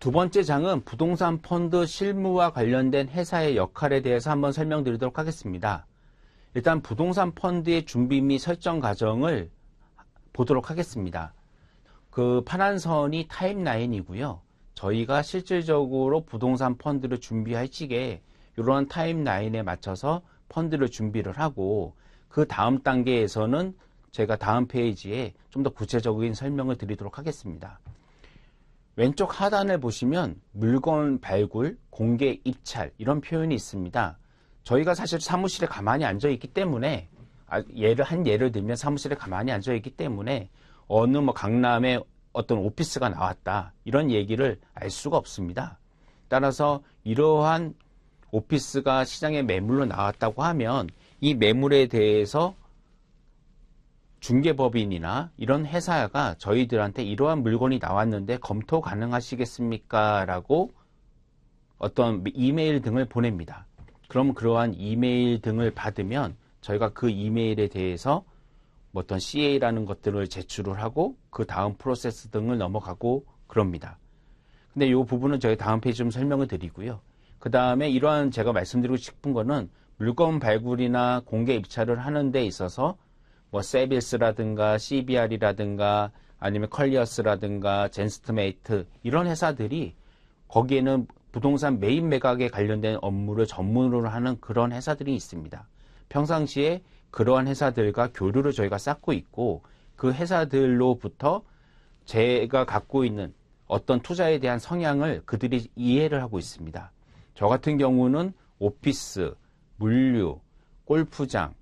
두 번째 장은 부동산 펀드 실무와 관련된 회사의 역할에 대해서 한번 설명드리도록 하겠습니다. 일단 부동산 펀드의 준비 및 설정 과정을 보도록 하겠습니다. 그 파란 선이 타임라인이고요. 저희가 실질적으로 부동산 펀드를 준비할 시기에 이런 타임라인에 맞춰서 펀드를 준비를 하고, 그 다음 단계에서는 제가 다음 페이지에 좀 더 구체적인 설명을 드리도록 하겠습니다. 왼쪽 하단을 보시면 물건 발굴, 공개 입찰 이런 표현이 있습니다. 저희가 사실 사무실에 가만히 앉아 있기 때문에, 예를 들면 사무실에 가만히 앉아 있기 때문에 어느 강남에 어떤 오피스가 나왔다 이런 얘기를 알 수가 없습니다. 따라서 이러한 오피스가 시장에 매물로 나왔다고 하면 이 매물에 대해서 중개법인이나 이런 회사가 저희들한테 이러한 물건이 나왔는데 검토 가능하시겠습니까? 라고 어떤 이메일 등을 보냅니다. 그럼 그러한 이메일 등을 받으면 저희가 그 이메일에 대해서 어떤 CA라는 것들을 제출을 하고 그 다음 프로세스 등을 넘어가고 그럽니다. 근데 이 부분은 저희 다음 페이지 좀 설명을 드리고요. 그 다음에 이러한 제가 말씀드리고 싶은 거는 물건 발굴이나 공개 입찰을 하는 데 있어서 세빌스라든가 CBR이라든가 아니면 컬리어스라든가 젠스트메이트 이런 회사들이 거기에는 부동산 매입 매각에 관련된 업무를 전문으로 하는 그런 회사들이 있습니다. 평상시에 그러한 회사들과 교류를 저희가 쌓고 있고, 그 회사들로부터 제가 갖고 있는 어떤 투자에 대한 성향을 그들이 이해를 하고 있습니다. 저 같은 경우는 오피스, 물류, 골프장,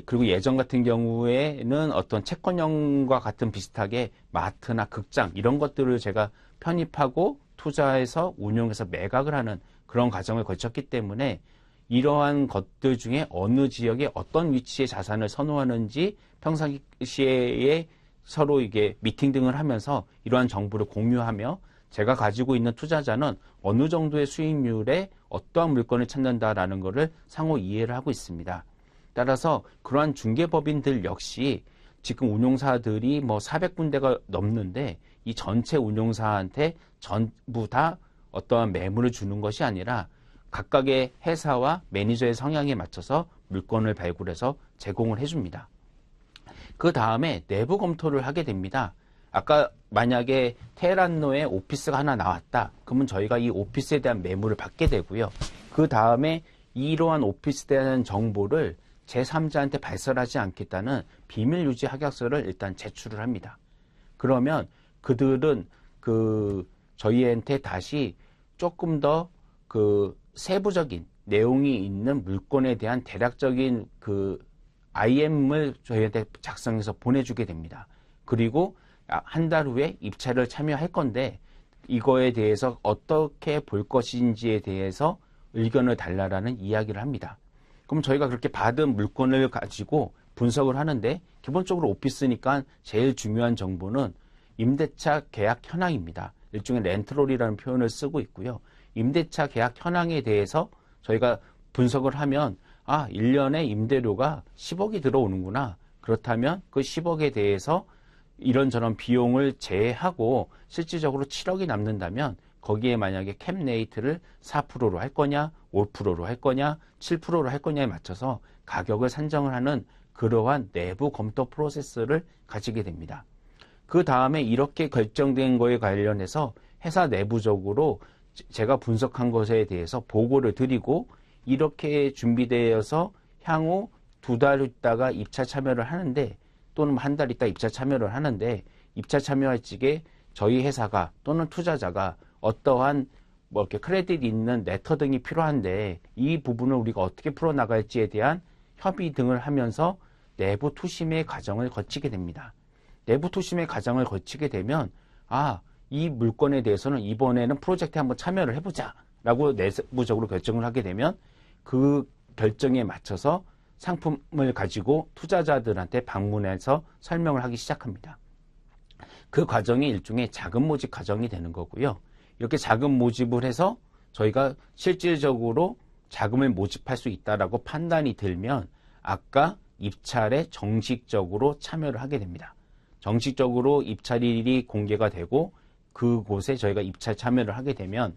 그리고 예전 같은 경우에는 어떤 채권형과 같은 비슷하게 마트나 극장 이런 것들을 제가 편입하고 투자해서 운용해서 매각을 하는 그런 과정을 거쳤기 때문에 이러한 것들 중에 어느 지역에 어떤 위치의 자산을 선호하는지 평상시에 서로 이게 미팅 등을 하면서 이러한 정보를 공유하며, 제가 가지고 있는 투자자는 어느 정도의 수익률에 어떠한 물건을 찾는다라는 것을 상호 이해를 하고 있습니다. 따라서 그러한 중개법인들 역시 지금 운용사들이 400군데가 넘는데 이 전체 운용사한테 전부 다 어떠한 매물을 주는 것이 아니라 각각의 회사와 매니저의 성향에 맞춰서 물건을 발굴해서 제공을 해줍니다. 그 다음에 내부 검토를 하게 됩니다. 아까 만약에 테헤란로에 오피스가 하나 나왔다. 그러면 저희가 이 오피스에 대한 매물을 받게 되고요. 그 다음에 이러한 오피스에 대한 정보를 제3자한테 발설하지 않겠다는 비밀 유지 확약서를 일단 제출을 합니다. 그러면 그들은 저희한테 다시 조금 더 세부적인 내용이 있는 물건에 대한 대략적인 IM을 저희한테 작성해서 보내주게 됩니다. 그리고 한 달 후에 입찰을 참여할 건데 이거에 대해서 어떻게 볼 것인지에 대해서 의견을 달라라는 이야기를 합니다. 그럼 저희가 그렇게 받은 물건을 가지고 분석을 하는데, 기본적으로 오피스니까 제일 중요한 정보는 임대차 계약 현황입니다. 일종의 렌트롤이라는 표현을 쓰고 있고요. 임대차 계약 현황에 대해서 저희가 분석을 하면 1년에 임대료가 10억이 들어오는구나. 그렇다면 그 10억에 대해서 이런저런 비용을 제외하고 실질적으로 7억이 남는다면 거기에 만약에 캡 레이트를 4%로 할 거냐, 5%로 할 거냐, 7%로 할 거냐에 맞춰서 가격을 산정을 하는 그러한 내부 검토 프로세스를 가지게 됩니다. 그 다음에 이렇게 결정된 거에 관련해서 회사 내부적으로 제가 분석한 것에 대해서 보고를 드리고, 이렇게 준비되어서 향후 2달 있다가 입찰 참여를 하는데, 또는 한 달 있다 입찰 참여를 하는데, 입찰 참여할 적에 저희 회사가 또는 투자자가 어떠한 이렇게 크레딧 있는 레터 등이 필요한데 이 부분을 우리가 어떻게 풀어나갈지에 대한 협의 등을 하면서 내부 투심의 과정을 거치게 됩니다. 내부 투심의 과정을 거치게 되면 이 물건에 대해서는 이번에는 프로젝트에 한번 참여를 해보자 라고 내부적으로 결정을 하게 되면 그 결정에 맞춰서 상품을 가지고 투자자들한테 방문해서 설명을 하기 시작합니다. 그 과정이 일종의 자금 모집 과정이 되는 거고요. 이렇게 자금 모집을 해서 저희가 실질적으로 자금을 모집할 수 있다라고 판단이 들면 아까 입찰에 정식적으로 참여를 하게 됩니다. 정식적으로 입찰일이 공개가 되고 그곳에 저희가 입찰 참여를 하게 되면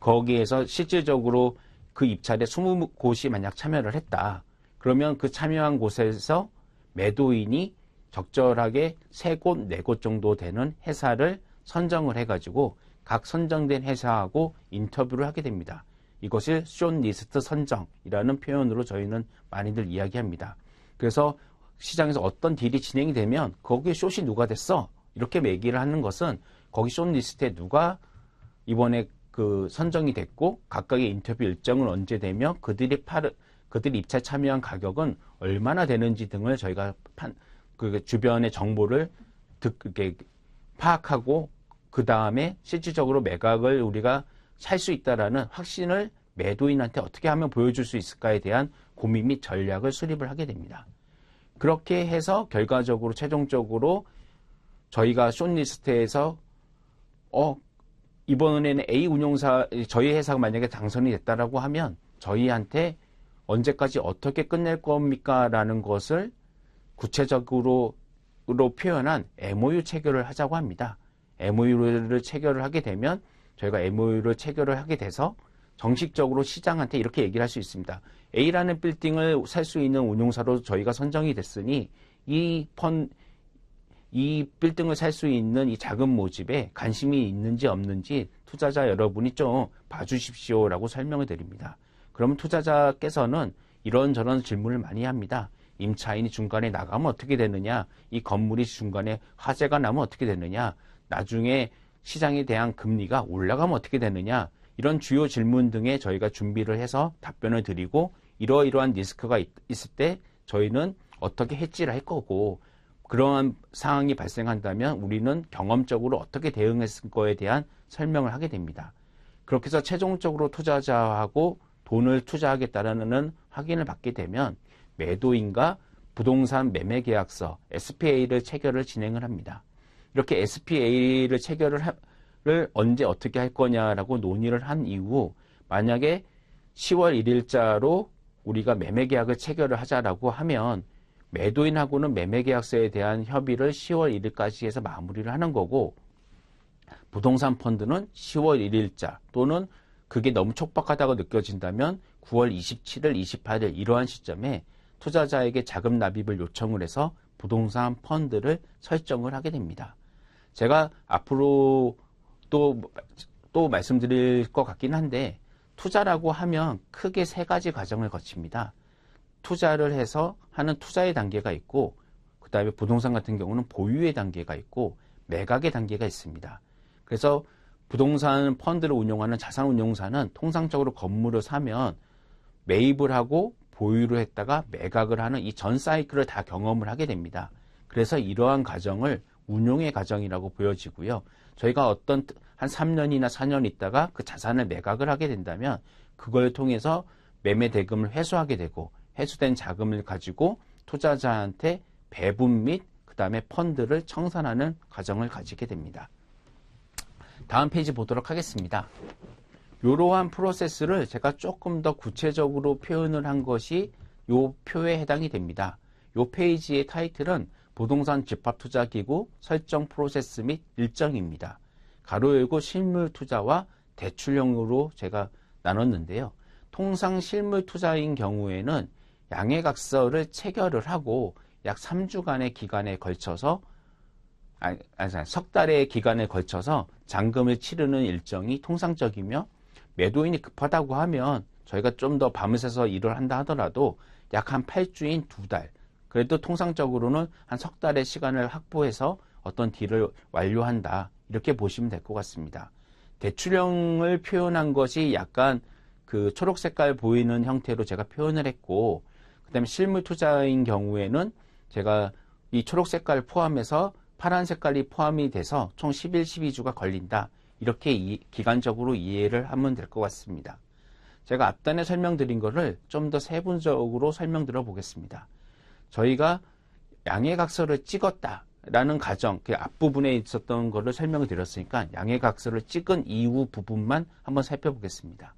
거기에서 실질적으로 그 입찰에 20곳이 만약 참여를 했다. 그러면 그 참여한 곳에서 매도인이 적절하게 3곳, 4곳 정도 되는 회사를 선정을 해가지고 각 선정된 회사하고 인터뷰를 하게 됩니다. 이것을 숏리스트 선정이라는 표현으로 저희는 많이들 이야기합니다. 그래서 시장에서 어떤 딜이 진행이 되면 거기에 숏이 누가 됐어? 이렇게 얘기를 하는 것은 거기 숏리스트에 누가 이번에 그 선정이 됐고 각각의 인터뷰 일정은 언제 되며 그들이 입찰 참여한 가격은 얼마나 되는지 등을 저희가 그 주변의 정보를 파악하고 그 다음에 실질적으로 매각을 우리가 살 수 있다라는 확신을 매도인한테 어떻게 하면 보여줄 수 있을까에 대한 고민 및 전략을 수립을 하게 됩니다. 그렇게 해서 결과적으로 최종적으로 저희가 숏리스트에서 이번에는 A 운용사 저희 회사가 만약에 당선이 됐다라고 하면 저희한테 언제까지 어떻게 끝낼 겁니까? 라는 것을 구체적으로 표현한 MOU 체결을 하자고 합니다. MOU를 체결을 하게 되면 저희가 MOU를 체결을 하게 돼서 정식적으로 시장한테 이렇게 얘기를 할 수 있습니다. A라는 빌딩을 살 수 있는 운용사로 저희가 선정이 됐으니 이 빌딩을 살 수 있는 이 자금 모집에 관심이 있는지 없는지 투자자 여러분이 좀 봐주십시오라고 설명을 드립니다. 그러면 투자자께서는 이런저런 질문을 많이 합니다. 임차인이 중간에 나가면 어떻게 되느냐? 이 건물이 중간에 화재가 나면 어떻게 되느냐? 나중에 시장에 대한 금리가 올라가면 어떻게 되느냐? 이런 주요 질문 등에 저희가 준비를 해서 답변을 드리고 이러이러한 리스크가 있을 때 저희는 어떻게 해지를 할 거고 그러한 상황이 발생한다면 우리는 경험적으로 어떻게 대응했을 거에 대한 설명을 하게 됩니다. 그렇게 해서 최종적으로 투자자하고 돈을 투자하겠다라는 확인을 받게 되면 매도인과 부동산 매매 계약서 SPA를 체결을 진행을 합니다. 이렇게 SPA를 체결을 언제 어떻게 할 거냐라고 논의를 한 이후 만약에 10월 1일자로 우리가 매매 계약을 체결을 하자라고 하면 매도인하고는 매매 계약서에 대한 협의를 10월 1일까지 해서 마무리를 하는 거고 부동산 펀드는 10월 1일자 또는 그게 너무 촉박하다고 느껴진다면 9월 27일, 28일 이러한 시점에 투자자에게 자금 납입을 요청을 해서 부동산 펀드를 설정을 하게 됩니다. 제가 앞으로 또 말씀드릴 것 같긴 한데 투자라고 하면 크게 3가지 과정을 거칩니다. 투자를 해서 하는 투자의 단계가 있고 그 다음에 부동산 같은 경우는 보유의 단계가 있고 매각의 단계가 있습니다. 그래서 부동산 펀드를 운용하는 자산운용사는 통상적으로 건물을 사면 매입을 하고 보유를 했다가 매각을 하는 이 전 사이클을 다 경험을 하게 됩니다. 그래서 이러한 과정을 운용의 과정이라고 보여지고요. 저희가 한 3년이나 4년 있다가 그 자산을 매각을 하게 된다면 그걸 통해서 매매 대금을 회수하게 되고 회수된 자금을 가지고 투자자한테 배분 및 그 다음에 펀드를 청산하는 과정을 가지게 됩니다. 다음 페이지 보도록 하겠습니다. 이러한 프로세스를 제가 조금 더 구체적으로 표현을 한 것이 이 표에 해당이 됩니다. 이 페이지의 타이틀은 부동산 집합투자기구 설정 프로세스 및 일정입니다. 가로 열고 실물 투자와 대출형으로 제가 나눴는데요. 통상 실물 투자인 경우에는 양해각서를 체결을 하고 약 3주간의 기간에 걸쳐서 석 달의 기간에 걸쳐서 잔금을 치르는 일정이 통상적이며 매도인이 급하다고 하면 저희가 좀 더 밤을 새서 일을 한다 하더라도 약 한 8주인 2달 그래도 통상적으로는 한 석 달의 시간을 확보해서 어떤 딜을 완료한다 이렇게 보시면 될 것 같습니다. 대출형을 표현한 것이 약간 그 초록 색깔 보이는 형태로 제가 표현을 했고 그 다음에 실물 투자인 경우에는 제가 이 초록 색깔 포함해서 파란 색깔이 포함이 돼서 총 11, 12주가 걸린다. 이렇게 기간적으로 이해를 하면 될 것 같습니다. 제가 앞단에 설명드린 것을 좀 더 세분적으로 설명드려 보겠습니다. 저희가 양해각서를 찍었다라는 과정, 그 앞부분에 있었던 것을 설명을 드렸으니까 양해각서를 찍은 이후 부분만 한번 살펴보겠습니다.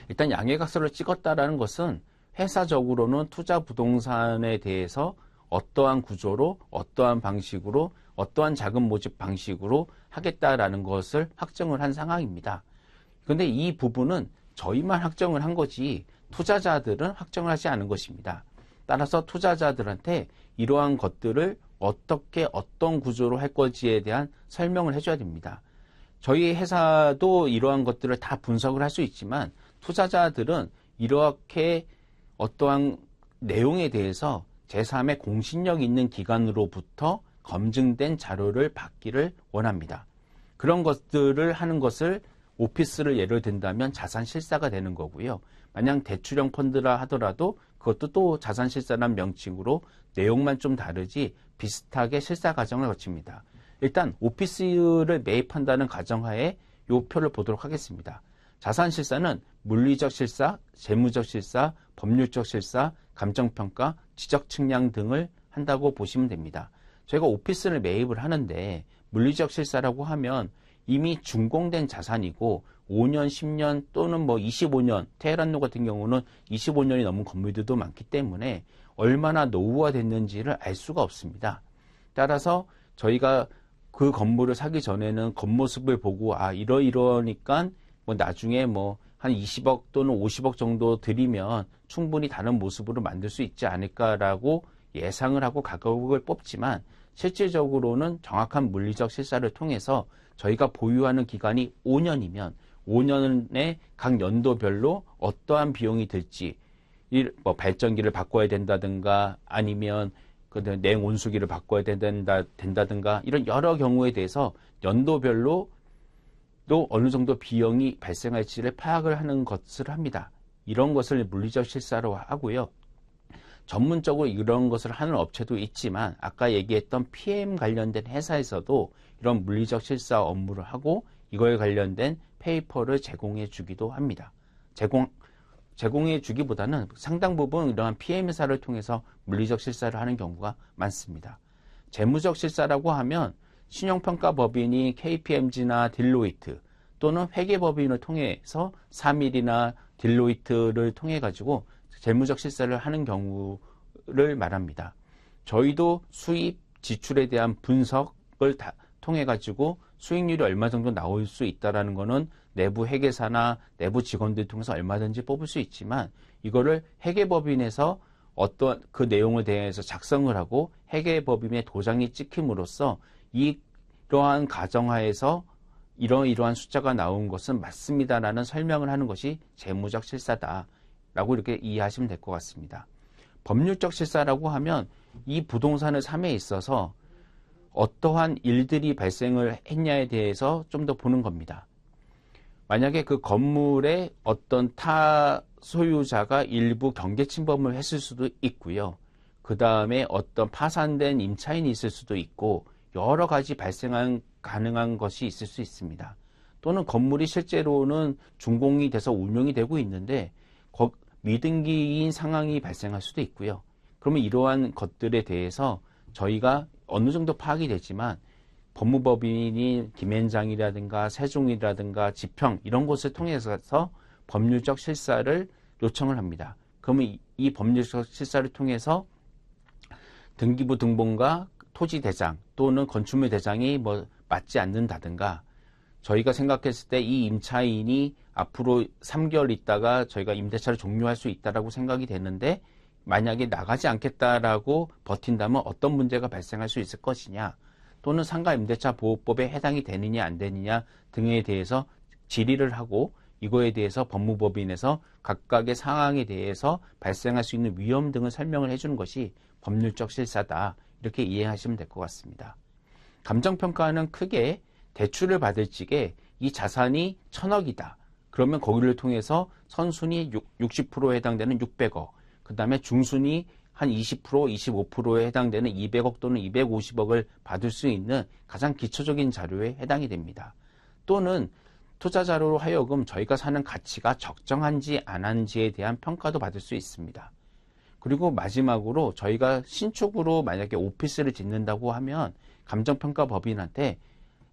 일단 양해각서를 찍었다라는 것은 회사적으로는 투자 부동산에 대해서 어떠한 구조로 어떠한 방식으로 어떠한 자금 모집 방식으로 하겠다라는 것을 확정을 한 상황입니다. 그런데 이 부분은 저희만 확정을 한 거지 투자자들은 확정을 하지 않은 것입니다. 따라서 투자자들한테 이러한 것들을 어떻게 어떤 구조로 할 건지에 대한 설명을 해줘야 됩니다. 저희 회사도 이러한 것들을 다 분석을 할 수 있지만 투자자들은 이렇게 어떠한 내용에 대해서 제3의 공신력 있는 기관으로부터 검증된 자료를 받기를 원합니다. 그런 것들을 하는 것을 오피스를 예를 든다면 자산실사가 되는 거고요. 만약 대출형 펀드라 하더라도 그것도 또 자산실사란 명칭으로 내용만 좀 다르지 비슷하게 실사 과정을 거칩니다. 일단 오피스를 매입한다는 가정하에 이 표를 보도록 하겠습니다. 자산실사는 물리적 실사, 재무적 실사, 법률적 실사, 감정평가, 지적측량 등을 한다고 보시면 됩니다. 저희가 오피스를 매입을 하는데 물리적 실사라고 하면 이미 준공된 자산이고 5년, 10년 또는 25년, 테헤란로 같은 경우는 25년이 넘은 건물들도 많기 때문에 얼마나 노후화됐는지를 알 수가 없습니다. 따라서 저희가 그 건물을 사기 전에는 겉모습을 보고 이러니까 나중에 한 20억 또는 50억 정도 들이면 충분히 다른 모습으로 만들 수 있지 않을까라고 예상을 하고 가격을 뽑지만 실질적으로는 정확한 물리적 실사를 통해서 저희가 보유하는 기간이 5년이면 5년에 각 연도별로 어떠한 비용이 들지 발전기를 바꿔야 된다든가 아니면 냉온수기를 바꿔야 된다든가 이런 여러 경우에 대해서 연도별로 또 어느 정도 비용이 발생할지를 파악을 하는 것을 합니다. 이런 것을 물리적 실사로 하고요. 전문적으로 이런 것을 하는 업체도 있지만 아까 얘기했던 PM 관련된 회사에서도 이런 물리적 실사 업무를 하고 이거에 관련된 페이퍼를 제공해 주기도 합니다. 제공해 주기보다는 상당 부분 이러한 PM 회사를 통해서 물리적 실사를 하는 경우가 많습니다. 재무적 실사라고 하면 신용평가법인이 KPMG나 딜로이트 또는 회계법인을 통해서 사밀이나 딜로이트를 통해 가지고 재무적 실사를 하는 경우를 말합니다. 저희도 수입, 지출에 대한 분석을 통해 가지고 수익률이 얼마 정도 나올 수 있다라는 것은 내부 회계사나 내부 직원들 통해서 얼마든지 뽑을 수 있지만 이거를 회계법인에서 어떤 그 내용을 대해서 작성을 하고 회계법인의 도장이 찍힘으로써 이러한 가정하에서 이러한 숫자가 나온 것은 맞습니다라는 설명을 하는 것이 재무적 실사다라고 이렇게 이해하시면 될 것 같습니다. 법률적 실사라고 하면 이 부동산을 삼에 있어서 어떠한 일들이 발생을 했냐에 대해서 좀 더 보는 겁니다. 만약에 그 건물에 어떤 타 소유자가 일부 경계 침범을 했을 수도 있고요. 그 다음에 어떤 파산된 임차인이 있을 수도 있고 여러 가지 가능한 것이 있을 수 있습니다. 또는 건물이 실제로는 준공이 돼서 운영이 되고 있는데 미등기인 상황이 발생할 수도 있고요. 그러면 이러한 것들에 대해서 저희가 어느 정도 파악이 되지만 법무법인이 김앤장이라든가 세종이라든가 지평 이런 곳을 통해서 법률적 실사를 요청을 합니다. 그러면 이 법률적 실사를 통해서 등기부 등본과 토지대장 또는 건축물 대장이 맞지 않는다든가 저희가 생각했을 때 이 임차인이 앞으로 3개월 있다가 저희가 임대차를 종료할 수 있다라고 생각이 되는데 만약에 나가지 않겠다라고 버틴다면 어떤 문제가 발생할 수 있을 것이냐 또는 상가임대차 보호법에 해당이 되느냐 안 되느냐 등에 대해서 질의를 하고 이거에 대해서 법무법인에서 각각의 상황에 대해서 발생할 수 있는 위험 등을 설명을 해주는 것이 법률적 실사다. 이렇게 이해하시면 될 것 같습니다. 감정평가는 크게 대출을 받을 적에 이 자산이 1,000억이다. 그러면 거기를 통해서 선순위 60%에 해당되는 600억, 그 다음에 중순위 한 20%, 25%에 해당되는 200억 또는 250억을 받을 수 있는 가장 기초적인 자료에 해당이 됩니다. 또는 투자자로 하여금 저희가 사는 가치가 적정한지 안 한지에 대한 평가도 받을 수 있습니다. 그리고 마지막으로 저희가 신축으로 만약에 오피스를 짓는다고 하면 감정평가법인한테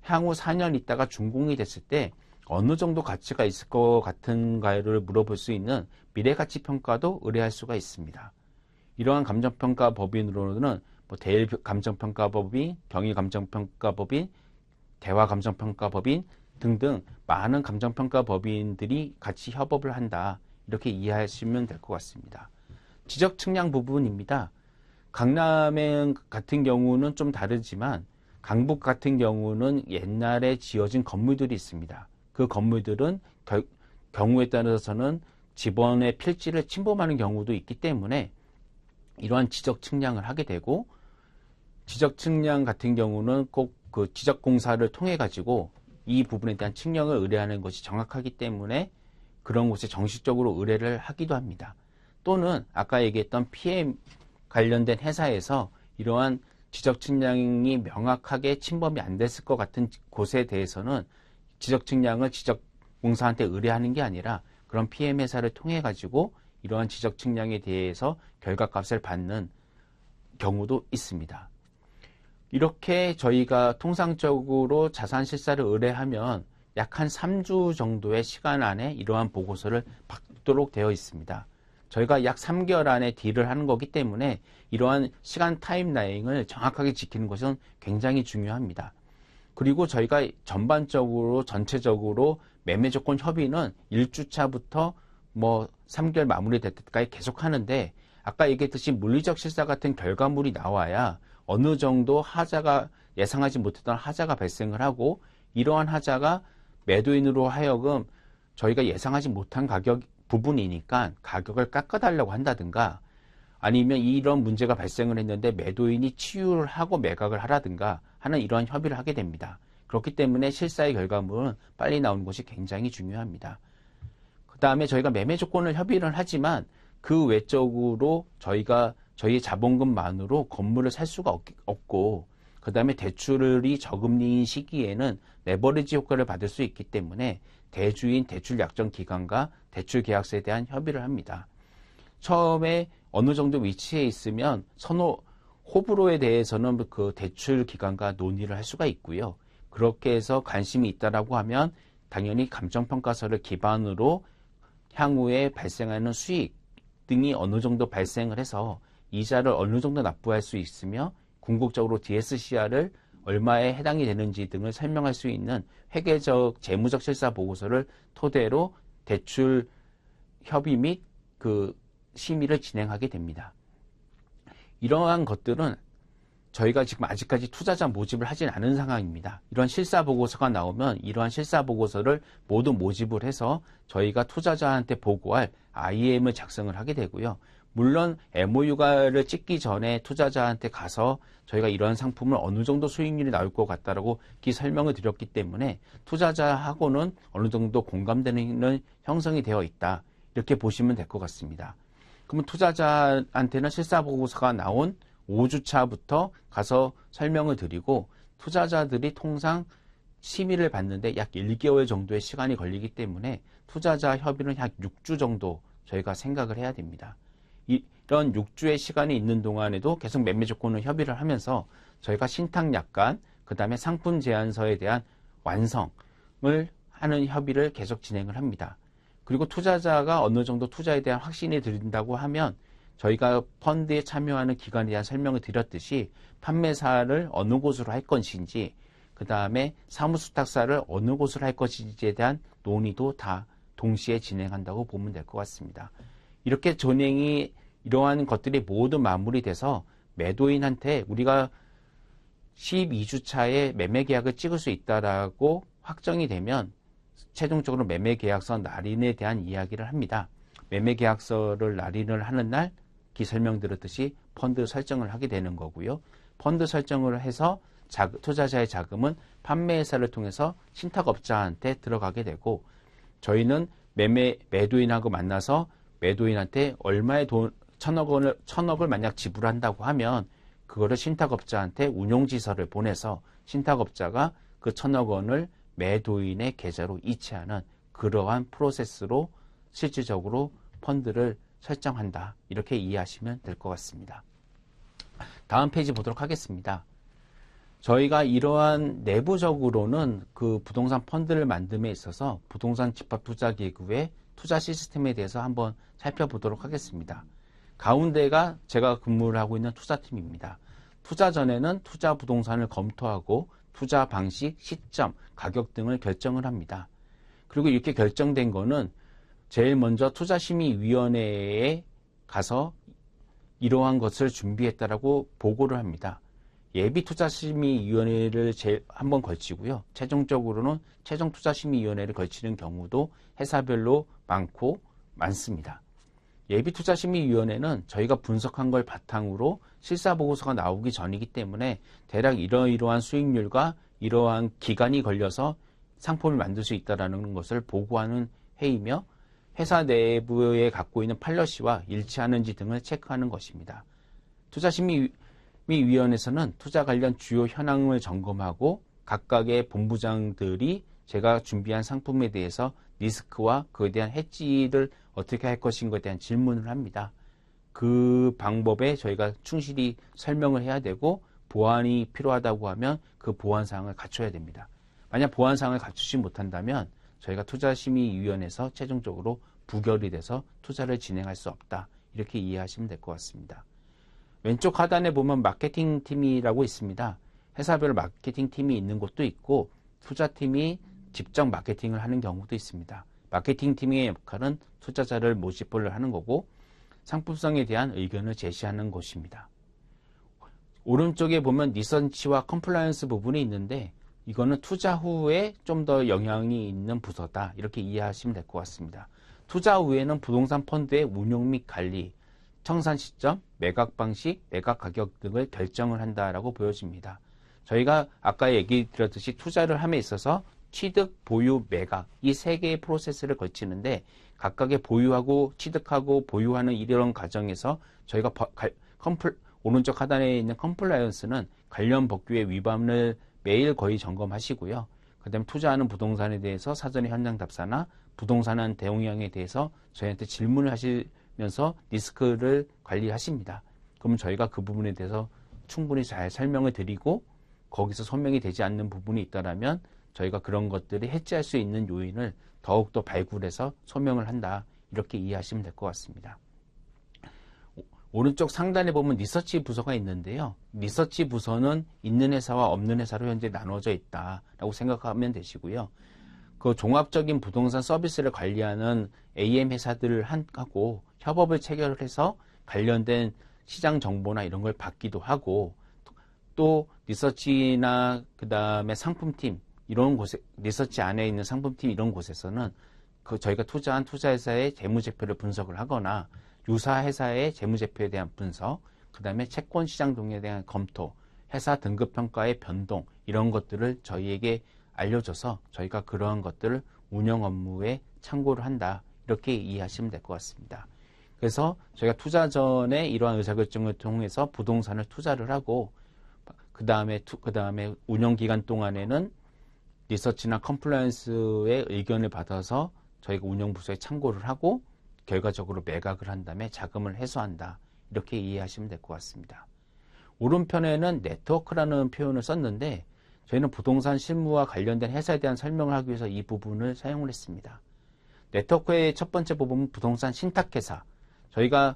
향후 4년 있다가 준공이 됐을 때 어느 정도 가치가 있을 것 같은가를 물어볼 수 있는 미래가치평가도 의뢰할 수가 있습니다. 이러한 감정평가법인으로는 뭐 대일감정평가법인, 경일감정평가법인, 대화감정평가법인 등등 많은 감정평가법인들이 같이 협업을 한다. 이렇게 이해하시면 될 것 같습니다. 지적측량 부분입니다. 강남행 같은 경우는 좀 다르지만 강북 같은 경우는 옛날에 지어진 건물들이 있습니다. 그 건물들은 경우에 따라서는 집원의 필지를 침범하는 경우도 있기 때문에 이러한 지적 측량을 하게 되고, 지적 측량 같은 경우는 꼭 그 지적 공사를 통해 가지고 이 부분에 대한 측량을 의뢰하는 것이 정확하기 때문에 그런 곳에 정식적으로 의뢰를 하기도 합니다. 또는 아까 얘기했던 PM 관련된 회사에서 이러한 지적 측량이 명확하게 침범이 안 됐을 것 같은 곳에 대해서는 지적 측량을 지적 공사한테 의뢰하는 게 아니라 그런 PM 회사를 통해 가지고 이러한 지적 측량에 대해서 결과값을 받는 경우도 있습니다. 이렇게 저희가 통상적으로 자산 실사를 의뢰하면 약 한 3주 정도의 시간 안에 이러한 보고서를 받도록 되어 있습니다. 저희가 약 3개월 안에 딜을 하는 거기 때문에 이러한 시간 타임라인을 정확하게 지키는 것은 굉장히 중요합니다. 그리고 저희가 전체적으로 매매 조건 협의는 1주차부터 뭐 3개월 마무리될 때까지 계속 하는데, 아까 얘기했듯이 물리적 실사 같은 결과물이 나와야 어느 정도 예상하지 못했던 하자가 발생을 하고, 이러한 하자가 매도인으로 하여금 저희가 예상하지 못한 가격 부분이니까 가격을 깎아달라고 한다든가, 아니면 이런 문제가 발생을 했는데 매도인이 치유를 하고 매각을 하라든가 하는 이러한 협의를 하게 됩니다. 그렇기 때문에 실사의 결과물은 빨리 나오는 것이 굉장히 중요합니다. 그 다음에 저희가 매매 조건을 협의를 하지만 그 외적으로 저희가 저희의 자본금만으로 건물을 살 수가 없고, 그 다음에 대출이 저금리인 시기에는 레버리지 효과를 받을 수 있기 때문에 대주인 대출 약정 기간과 대출 계약서에 대한 협의를 합니다. 처음에 어느 정도 위치에 있으면 호불호에 대해서는 그 대출 기간과 논의를 할 수가 있고요. 그렇게 해서 관심이 있다라고 하면 당연히 감정평가서를 기반으로 향후에 발생하는 수익 등이 어느 정도 발생을 해서 이자를 어느 정도 납부할 수 있으며 궁극적으로 DSCR을 얼마에 해당이 되는지 등을 설명할 수 있는 회계적 재무적 실사 보고서를 토대로 대출 협의 및 그 심의를 진행하게 됩니다. 이러한 것들은 저희가 지금 아직까지 투자자 모집을 하진 않은 상황입니다. 이런 실사 보고서가 나오면 이러한 실사 보고서를 모두 모집을 해서 저희가 투자자한테 보고할 IM을 작성을 하게 되고요. 물론 MOU를 찍기 전에 투자자한테 가서 저희가 이런 상품을 어느 정도 수익률이 나올 것 같다라고 설명을 드렸기 때문에 투자자하고는 어느 정도 공감되는 형성이 되어 있다, 이렇게 보시면 될 것 같습니다. 그러면 투자자한테는 실사 보고서가 나온 5주차부터 가서 설명을 드리고, 투자자들이 통상 심의를 받는데 약 1개월 정도의 시간이 걸리기 때문에 투자자 협의는 약 6주 정도 저희가 생각을 해야 됩니다. 이런 6주의 시간이 있는 동안에도 계속 매매 조건을 협의를 하면서 저희가 신탁 약관, 그 다음에 상품 제안서에 대한 완성을 하는 협의를 계속 진행을 합니다. 그리고 투자자가 어느 정도 투자에 대한 확신이 든다고 하면 저희가 펀드에 참여하는 기관에 대한 설명을 드렸듯이 판매사를 어느 곳으로 할 것인지, 그 다음에 사무수탁사를 어느 곳으로 할 것인지에 대한 논의도 다 동시에 진행한다고 보면 될 것 같습니다. 이렇게 이러한 것들이 모두 마무리돼서 매도인한테 우리가 12주차에 매매 계약을 찍을 수 있다라고 확정이 되면 최종적으로 매매 계약서 날인에 대한 이야기를 합니다. 매매 계약서를 날인을 하는 날 설명드렸듯이 펀드 설정을 하게 되는 거고요. 펀드 설정을 해서 투자자의 자금은 판매회사를 통해서 신탁업자한테 들어가게 되고, 저희는 매도인하고 만나서 매도인한테 얼마의 천억을 만약 지불한다고 하면 그거를 신탁업자한테 운용지서를 보내서 신탁업자가 그 1,000억 원을 매도인의 계좌로 이체하는 그러한 프로세스로 실질적으로 펀드를 설정한다, 이렇게 이해하시면 될 것 같습니다. 다음 페이지 보도록 하겠습니다. 저희가 이러한 내부적으로는 그 부동산 펀드를 만듦에 있어서 부동산 집합투자기구의 투자 시스템에 대해서 한번 살펴보도록 하겠습니다. 가운데가 제가 근무를 하고 있는 투자팀입니다. 투자 전에는 투자 부동산을 검토하고 투자 방식, 시점, 가격 등을 결정을 합니다. 그리고 이렇게 결정된 거는 제일 먼저 투자심의위원회에 가서 이러한 것을 준비했다라고 보고를 합니다. 예비투자심의위원회를 한번 걸치고요. 최종적으로는 최종투자심의위원회를 걸치는 경우도 회사별로 많습니다. 예비투자심의위원회는 저희가 분석한 걸 바탕으로 실사보고서가 나오기 전이기 때문에 대략 이러이러한 수익률과 이러한 기간이 걸려서 상품을 만들 수 있다는 것을 보고하는 회의며 회사 내부에 갖고 있는 팔러시와 일치하는지 등을 체크하는 것입니다. 투자심의위원회에서는 투자 관련 주요 현황을 점검하고 각각의 본부장들이 제가 준비한 상품에 대해서 리스크와 그에 대한 해지를 어떻게 할 것인가에 대한 질문을 합니다. 그 방법에 저희가 충실히 설명을 해야 되고 보완이 필요하다고 하면 그 보완사항을 갖춰야 됩니다. 만약 보완사항을 갖추지 못한다면 저희가 투자심의위원회에서 최종적으로 부결이 돼서 투자를 진행할 수 없다. 이렇게 이해하시면 될 것 같습니다. 왼쪽 하단에 보면 마케팅팀이라고 있습니다. 회사별 마케팅팀이 있는 곳도 있고 투자팀이 직접 마케팅을 하는 경우도 있습니다. 마케팅팀의 역할은 투자자를 모집을 하는 거고 상품성에 대한 의견을 제시하는 것입니다. 오른쪽에 보면 리서치와 컴플라이언스 부분이 있는데 이거는 투자 후에 좀 더 영향이 있는 부서다. 이렇게 이해하시면 될 것 같습니다. 투자 후에는 부동산 펀드의 운용 및 관리, 청산 시점, 매각 방식, 매각 가격 등을 결정을 한다라고 보여집니다. 저희가 아까 얘기 드렸듯이 투자를 함에 있어서 취득, 보유, 매각 이 세 개의 프로세스를 거치는데 각각의 보유하고 취득하고 보유하는 이런 과정에서 저희가 오른쪽 하단에 있는 컴플라이언스는 관련 법규의 위반을 매일 거의 점검하시고요. 그 다음에 투자하는 부동산에 대해서 사전의 현장 답사나 부동산한 대용량에 대해서 저희한테 질문을 하시면서 리스크를 관리하십니다. 그러면 저희가 그 부분에 대해서 충분히 잘 설명을 드리고 거기서 소명이 되지 않는 부분이 있다면 저희가 그런 것들이 해지할 수 있는 요인을 더욱더 발굴해서 소명을 한다. 이렇게 이해하시면 될 것 같습니다. 오른쪽 상단에 보면 리서치 부서가 있는데요. 리서치 부서는 있는 회사와 없는 회사로 현재 나눠져 있다라고 생각하면 되시고요. 그 종합적인 부동산 서비스를 관리하는 AM 회사들을 하고 협업을 체결해서 관련된 시장 정보나 이런 걸 받기도 하고 또 리서치나 그 다음에 상품팀 이런 곳에 리서치 안에 있는 상품팀 이런 곳에서는 저희가 투자한 투자회사의 재무제표를 분석을 하거나 유사 회사의 재무제표에 대한 분석, 그 다음에 채권 시장 동에 대한 검토, 회사 등급 평가의 변동 이런 것들을 저희에게 알려줘서 저희가 그러한 것들을 운영 업무에 참고를 한다. 이렇게 이해하시면 될 것 같습니다. 그래서 저희가 투자 전에 이러한 의사결정을 통해서 부동산을 투자를 하고 그 다음에 운영 기간 동안에는 리서치나 컴플라이언스의 의견을 받아서 저희가 운영부서에 참고를 하고 결과적으로 매각을 한 다음에 자금을 회수한다. 이렇게 이해하시면 될 것 같습니다. 오른편에는 네트워크라는 표현을 썼는데 저희는 부동산 실무와 관련된 회사에 대한 설명을 하기 위해서 이 부분을 사용을 했습니다. 네트워크의 첫 번째 부분은 부동산 신탁회사. 저희가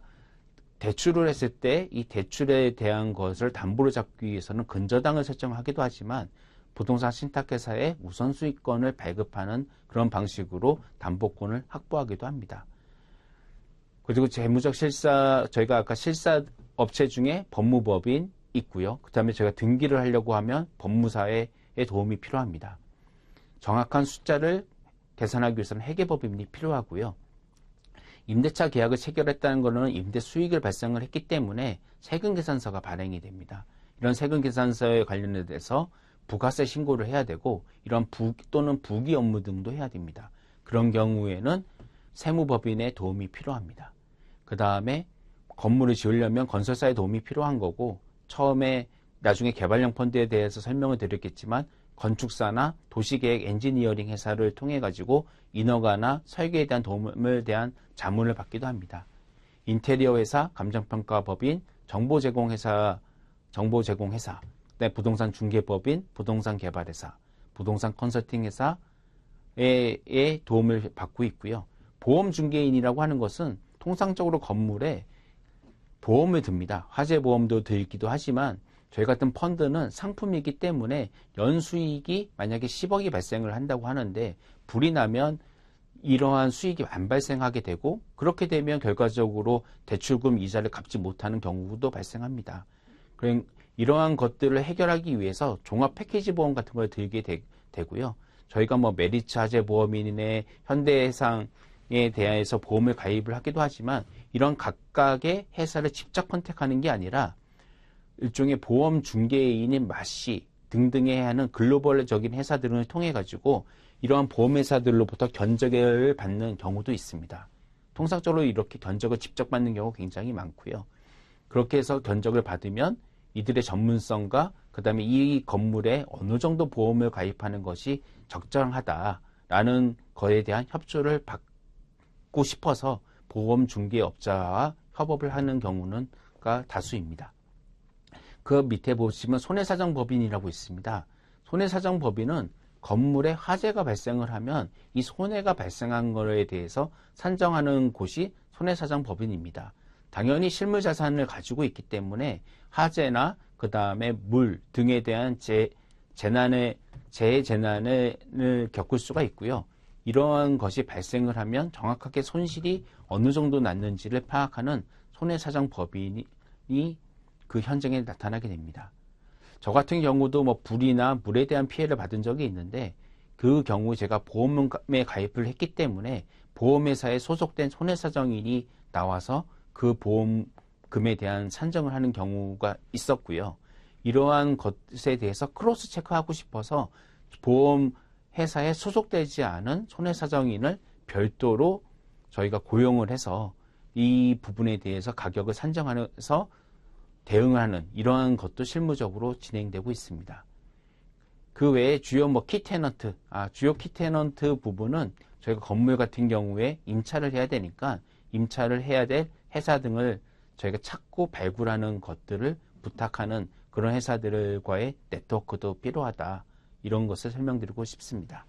대출을 했을 때 이 대출에 대한 것을 담보로 잡기 위해서는 근저당을 설정하기도 하지만 부동산 신탁회사에 우선수익권을 발급하는 그런 방식으로 담보권을 확보하기도 합니다. 그리고 재무적 실사, 저희가 아까 실사 업체 중에 법무법인 있고요. 그 다음에 저희가 등기를 하려고 하면 법무사의 도움이 필요합니다. 정확한 숫자를 계산하기 위해서는 회계법인이 필요하고요. 임대차 계약을 체결했다는 것은 임대 수익을 발생을 했기 때문에 세금계산서가 발행이 됩니다. 이런 세금계산서에 관련해서 부가세 신고를 해야 되고 이런 또는 부기 업무 등도 해야 됩니다. 그런 경우에는 세무법인의 도움이 필요합니다. 그 다음에 건물을 지으려면 건설사의 도움이 필요한 거고 처음에 나중에 개발형 펀드에 대해서 설명을 드렸겠지만 건축사나 도시계획 엔지니어링 회사를 통해 가지고 인허가나 설계에 대한 도움을 대한 자문을 받기도 합니다. 인테리어 회사, 감정평가법인, 정보제공회사, 부동산 중개법인, 부동산 개발회사, 부동산 컨설팅 회사의 도움을 받고 있고요. 보험 중개인이라고 하는 것은 통상적으로 건물에 보험을 듭니다. 화재 보험도 들기도 하지만 저희 같은 펀드는 상품이기 때문에 연수익이 만약에 10억이 발생을 한다고 하는데 불이 나면 이러한 수익이 안 발생하게 되고 그렇게 되면 결과적으로 대출금 이자를 갚지 못하는 경우도 발생합니다. 그럼 이러한 것들을 해결하기 위해서 종합 패키지 보험 같은 걸 들게 되고요. 저희가 뭐 메리츠 화재보험이네 현대해상에 대해서 보험을 가입을 하기도 하지만 이런 각각의 회사를 직접 컨택하는 게 아니라 일종의 보험 중개인인 마시 등등에 하는 글로벌적인 회사들을 통해 가지고 이러한 보험회사들로부터 견적을 받는 경우도 있습니다. 통상적으로 이렇게 견적을 직접 받는 경우 굉장히 많고요. 그렇게 해서 견적을 받으면 이들의 전문성과 그 다음에 이 건물에 어느 정도 보험을 가입하는 것이 적정하다라는 거에 대한 협조를 받고 싶어서 보험 중개업자와 협업을 하는 경우는 다수입니다. 그 밑에 보시면 손해사정법인이라고 있습니다. 손해사정법인은 건물에 화재가 발생을 하면 이 손해가 발생한 것에 대해서 산정하는 곳이 손해사정법인입니다. 당연히 실물자산을 가지고 있기 때문에 화재나 그 다음에 물 등에 대한 재해재난을 겪을 수가 있고요. 이러한 것이 발생을 하면 정확하게 손실이 어느 정도 났는지를 파악하는 손해사정법인이 그 현장에 나타나게 됩니다. 저 같은 경우도 뭐 불이나 물에 대한 피해를 받은 적이 있는데 그 경우 제가 보험에 가입을 했기 때문에 보험회사에 소속된 손해사정인이 나와서 그 보험금에 대한 산정을 하는 경우가 있었고요. 이러한 것에 대해서 크로스 체크하고 싶어서 보험회사에 소속되지 않은 손해사정인을 별도로 저희가 고용을 해서 이 부분에 대해서 가격을 산정하면서 대응을 하는 이러한 것도 실무적으로 진행되고 있습니다. 그 외에 주요 주요 키테넌트 부분은 저희가 건물 같은 경우에 임차를 해야 되니까 임차를 해야 될 회사 등을 저희가 찾고 발굴하는 것들을 부탁하는 그런 회사들과의 네트워크도 필요하다. 이런 것을 설명드리고 싶습니다.